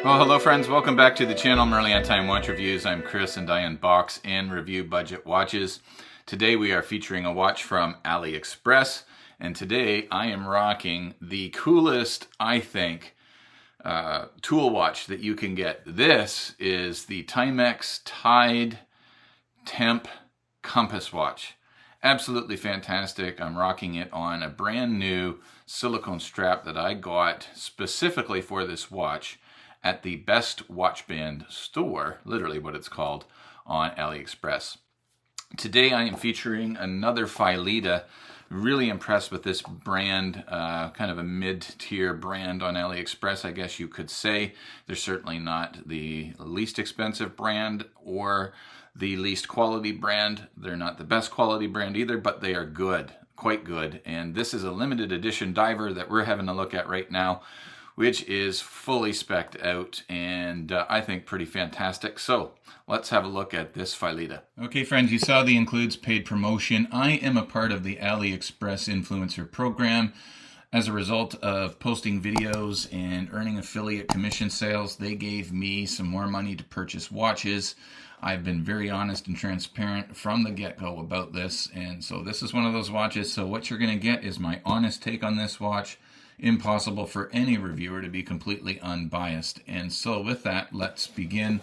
Well, hello friends, welcome back to the channel. I'm early on time watch reviews. I'm Chris and I unbox and review budget watches. Today we are featuring a watch from Aliexpress, and today I am rocking the coolest, I think, tool watch that you can get. This is the Timex Tide Temp Compass watch. Absolutely fantastic. I'm rocking it on a brand new silicone strap that I got specifically for this watch at the Best Watch Band store, literally what it's called, on AliExpress. Today I am featuring another Phylida. Really impressed with this brand, kind of a mid-tier brand on AliExpress, I guess you could say. They're certainly not the least expensive brand or the least quality brand. They're not the best quality brand either, but they are good, quite good. And this is a limited edition diver that we're having a look at right now, which is fully spec'd out and I think pretty fantastic. So let's have a look at this Phylida. Okay friends, you saw the includes paid promotion. I am a part of the AliExpress influencer program. As a result of posting videos and earning affiliate commission sales, they gave me some more money to purchase watches. I've been very honest and transparent from the get-go about this, and so this is one of those watches. So what you're going to get is my honest take on this watch. Impossible for any reviewer to be completely unbiased. And so with that, let's begin.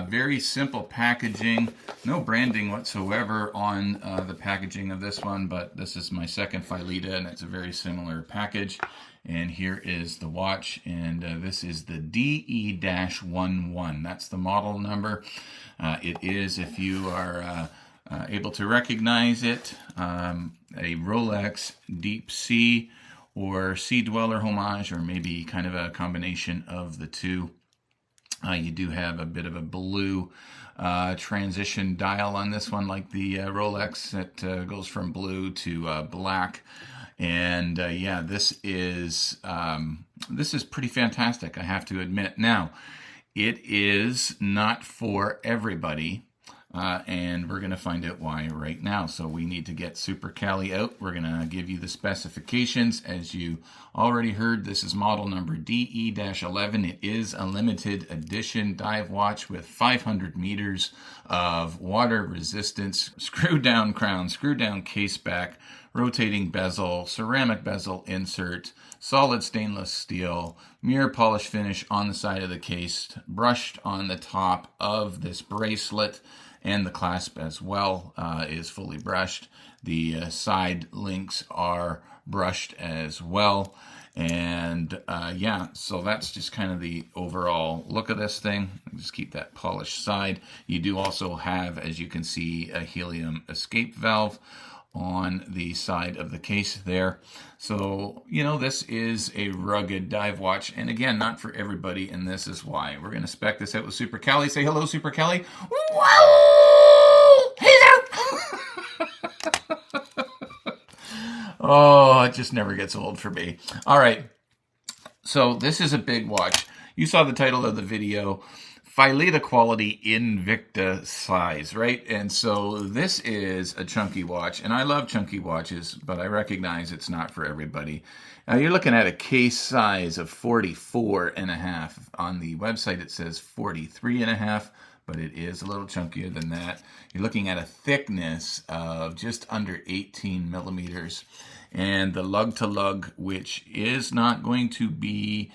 Very simple packaging, no branding whatsoever on the packaging of this one, but this is my second Phylida and it's a very similar package. And here is the watch, and this is the DE-11. That's the model number. It is, if you are able to recognize it, a Rolex Deepsea or Sea Dweller homage, or maybe kind of a combination of the two. You do have a bit of a blue transition dial on this one, like the Rolex. It goes from blue to black. And yeah, this is pretty fantastic, I have to admit. Now, it is not for everybody. And we're going to find out why right now. So we need to get Super Cali out. We're going to give you the specifications. As you already heard, this is model number DE-11. It is a limited edition dive watch with 500 meters of water resistance, screw down crown, screw down case back, rotating bezel, ceramic bezel insert, solid stainless steel, mirror polish finish on the side of the case, brushed on the top of this bracelet, and the clasp as well is fully brushed. The side links are brushed as well. And yeah, so that's just kind of the overall look of this thing. Just keep that polished side. You do also have, as you can see, a helium escape valve on the side of the case there. So, you know, this is a rugged dive watch, and again, not for everybody, and this is why. We're going to spec this out with Super Cali. Say hello, Super Cali. Whoa! He's out! Oh, it just never gets old for me. All right, so this is a big watch. You saw the title of the video. Phylida quality Invicta size, right? And so this is a chunky watch, and I love chunky watches, but I recognize it's not for everybody. Now you're looking at a case size of 44.5. On the website it says 43.5, but it is a little chunkier than that. You're looking at a thickness of just under 18 millimeters, and the lug to lug, which is not going to be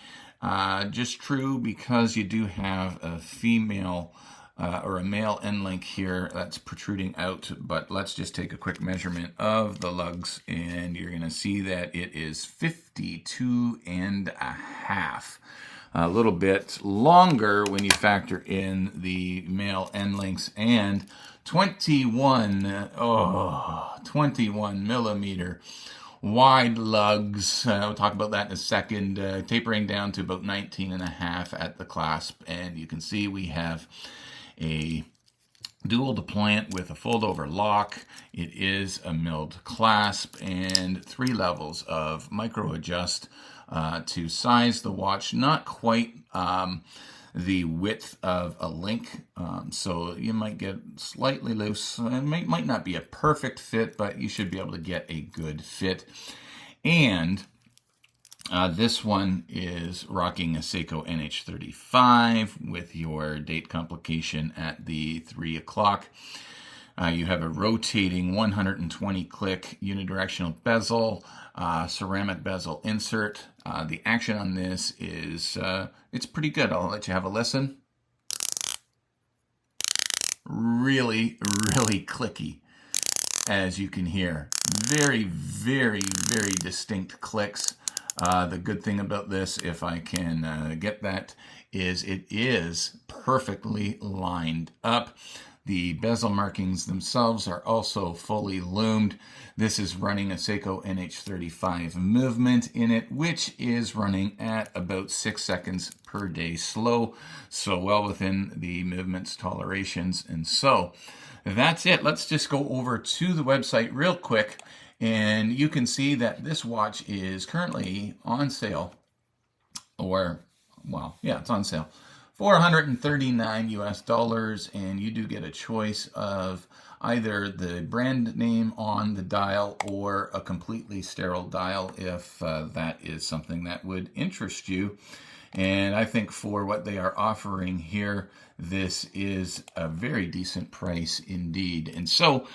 just true, because you do have a female or a male end link here that's protruding out. But let's just take a quick measurement of the lugs, and you're going to see that it is 52.5. A little bit longer when you factor in the male end links, and 21 millimeter wide lugs. We'll talk about that in a second, tapering down to about 19.5 at the clasp. And you can see we have a dual deployant with a fold-over lock. It is a milled clasp, and 3 levels of micro adjust to size the watch. Not quite the width of a link, so you might get slightly loose. It might not be a perfect fit, but you should be able to get a good fit. And This one is rocking a Seiko NH35 with your date complication at the 3 o'clock. You have a rotating 120 click unidirectional bezel, ceramic bezel insert. The action on this is, it's pretty good. I'll let you have a listen. Really, really clicky, as you can hear. Very, very, very distinct clicks. The good thing about this, if I can get that, is it is perfectly lined up. The bezel markings themselves are also fully loomed. This is running a Seiko NH35 movement in it, which is running at about 6 seconds per day slow, so well within the movement's tolerations. And so that's it. Let's just go over to the website real quick, and you can see that this watch is currently on sale, or, well, yeah, it's on sale. $439 US, and you do get a choice of either the brand name on the dial or a completely sterile dial if that is something that would interest you. And I think for what they are offering here, this is a very decent price indeed. And so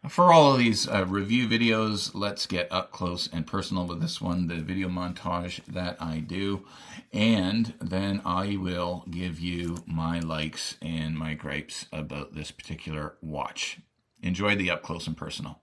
for all of these review videos, let's get up close and personal with this one, the video montage that I do. And then I will give you my likes and my gripes about this particular watch. Enjoy the up close and personal.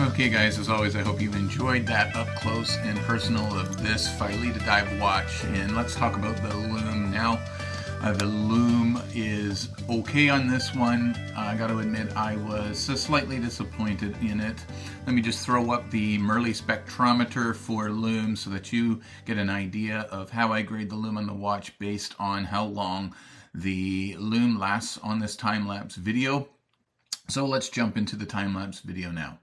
Okay guys, as always, I hope you enjoyed that up close and personal of this Phylida dive watch. And let's talk about the lume now. The lume is okay on this one. I got to admit I was slightly disappointed in it. Let me just throw up the Merly spectrometer for lume so that you get an idea of how I grade the lume on the watch based on how long the lume lasts on this time-lapse video. So let's jump into the time-lapse video now.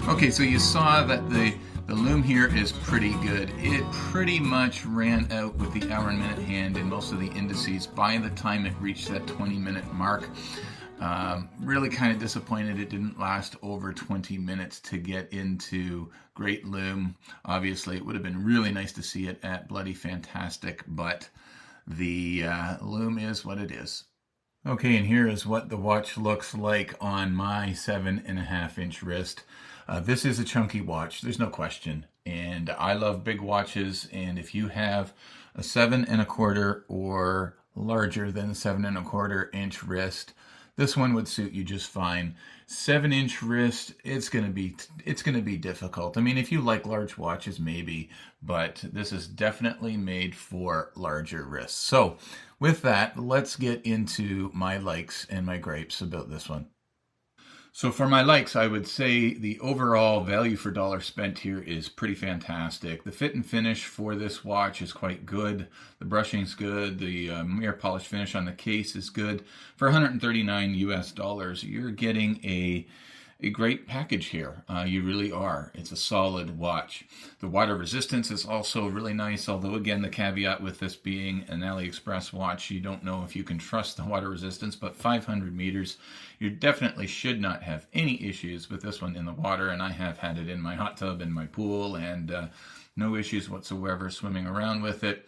Okay, so you saw that the lume here is pretty good. It pretty much ran out with the hour and minute hand and most of the indices by the time it reached that 20-minute mark. Really kind of disappointed it didn't last over 20 minutes to get into great lume. Obviously, it would have been really nice to see it at bloody fantastic, but the lume is what it is. Okay, and here is what the watch looks like on my 7.5-inch wrist. This is a chunky watch, there's no question. And I love big watches, and if you have a 7.25 or larger than 7.25-inch wrist, this one would suit you just fine. 7-inch wrist, it's gonna be difficult. I mean, if you like large watches, maybe, but this is definitely made for larger wrists. So with that, let's get into my likes and my gripes about this one. So for my likes, I would say the overall value for dollar spent here is pretty fantastic. The fit and finish for this watch is quite good. The brushing's good. The mirror polish finish on the case is good. For $139 US, you're getting a great package here. You really are. It's a solid watch. The water resistance is also really nice, although again, the caveat with this being an Aliexpress watch, you don't know if you can trust the water resistance, but 500 meters, you definitely should not have any issues with this one in the water, and I have had it in my hot tub in my pool, and no issues whatsoever swimming around with it.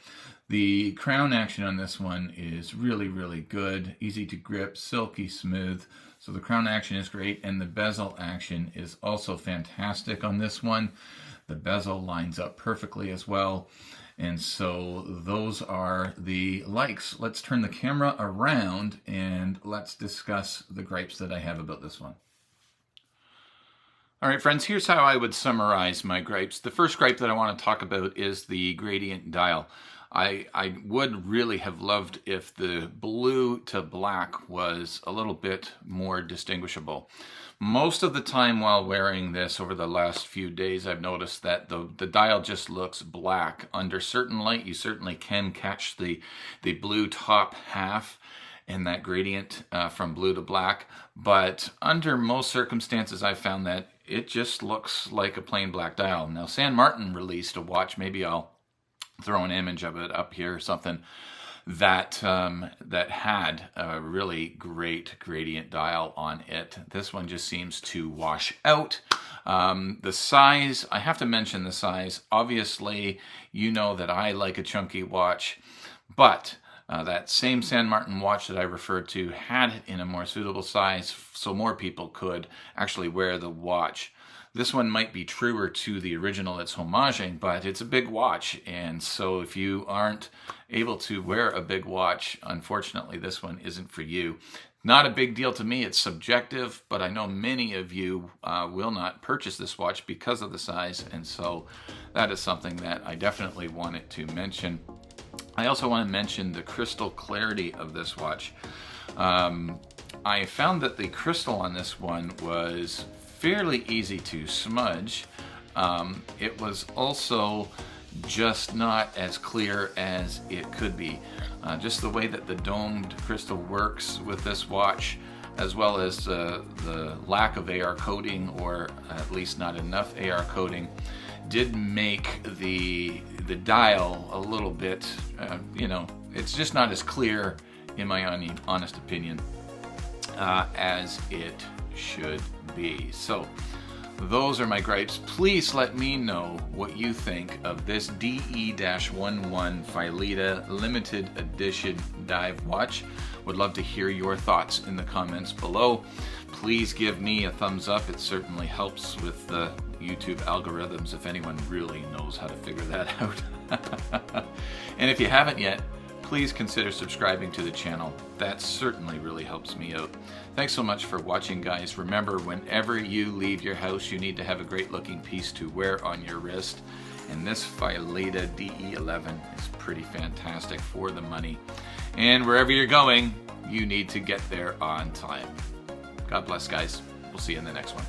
The crown action on this one is really, really good. Easy to grip, silky smooth. So the crown action is great, and the bezel action is also fantastic on this one. The bezel lines up perfectly as well. And so those are the likes. Let's turn the camera around and let's discuss the gripes that I have about this one. All right, friends, here's how I would summarize my gripes. The first gripe that I want to talk about is the gradient dial. I would really have loved if the blue to black was a little bit more distinguishable. Most of the time while wearing this over the last few days, I've noticed that the dial just looks black. Under certain light, you certainly can catch the blue top half and that gradient from blue to black. But under most circumstances, I found that it just looks like a plain black dial. Now, San Martin released a watch, maybe I'll throw an image of it up here or something, that that had a really great gradient dial on it. This one just seems to wash out. The size, I have to mention the size. Obviously, you know that I like a chunky watch, but that same San Martin watch that I referred to had it in a more suitable size so more people could actually wear the watch. This one might be truer to the original it's homaging, but it's a big watch, and so if you aren't able to wear a big watch, unfortunately this one isn't for you. Not a big deal to me, it's subjective, but I know many of you will not purchase this watch because of the size, and so that is something that I definitely wanted to mention. I also want to mention the crystal clarity of this watch. I found that the crystal on this one was fairly easy to smudge. It was also just not as clear as it could be. Just the way that the domed crystal works with this watch, as well as the lack of AR coating, or at least not enough AR coating, did make the dial a little bit, it's just not as clear, in my honest opinion, as it should be. So those are my gripes. Please let me know what you think of this DE-11 Phylida limited edition dive watch. Would love to hear your thoughts in the comments below. Please give me a thumbs up. It certainly helps with the YouTube algorithms, if anyone really knows how to figure that out. And if you haven't yet, please consider subscribing to the channel. That certainly really helps me out. Thanks so much for watching, guys. Remember, whenever you leave your house, you need to have a great looking piece to wear on your wrist. And this Phylida DE-11 is pretty fantastic for the money. And wherever you're going, you need to get there on time. God bless, guys. We'll see you in the next one.